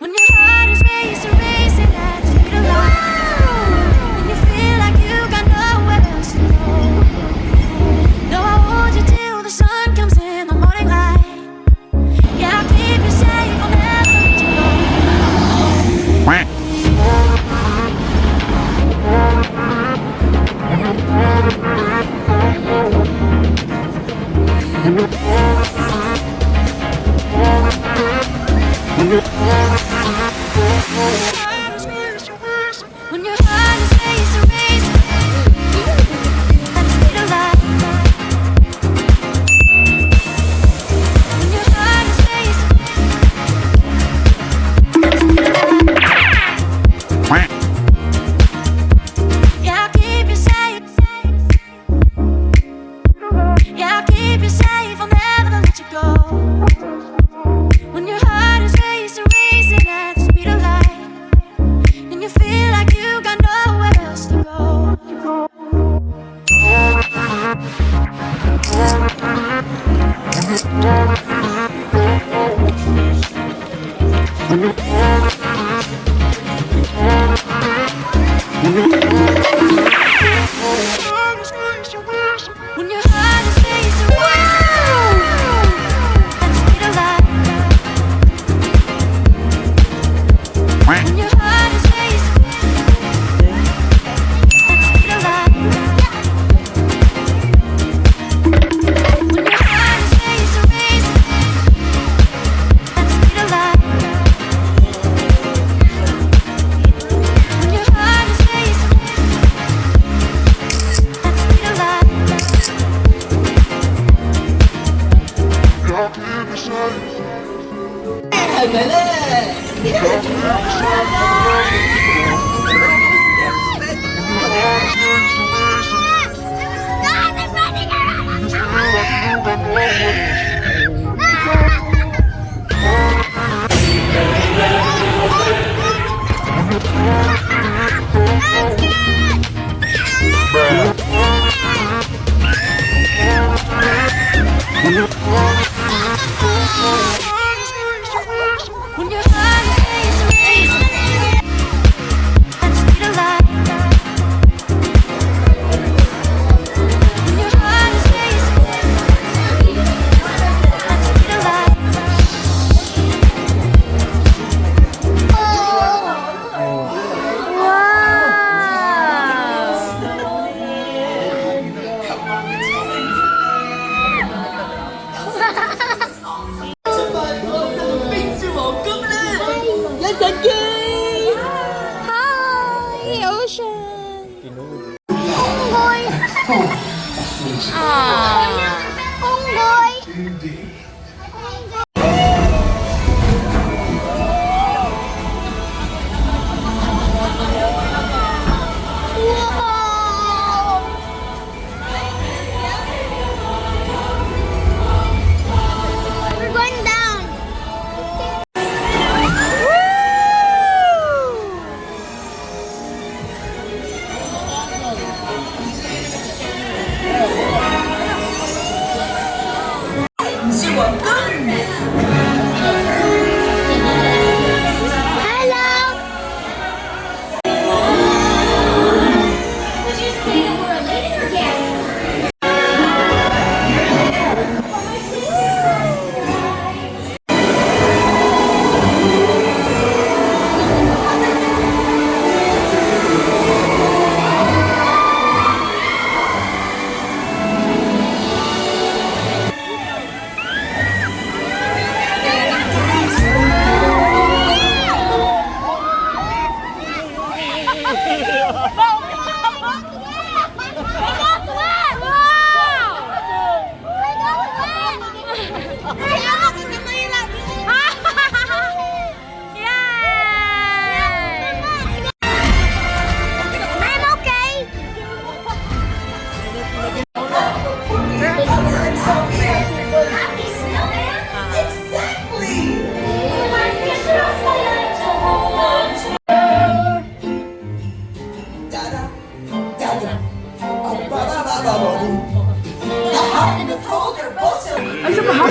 When your heart is racing at the speed of light, and you feel like you got nowhere else to go. No, I hold you till the sun comes in the morning light. Yeah, I'll keep you safe, I'll never let you go. When your heart is racing at the speed of light. When your heart is racing at the speed of light. Yeah, I'll keep you safe. Yeah, I'll keep you safe, I'll never let you go. When your heart is racing at the speed of light, and you feel like you got nowhere else to go. When your heart is racing at the speed of light. When your heart is racing at the speed of light. When your heart is racing at the speed of light. When your heart is racing at the speed of light. When your heart is racing at the speed of light. When your heart is racing at the speed of light. Hi, ocean. Hongkong. Hongkong. We're going down. Ay, sa bahaw.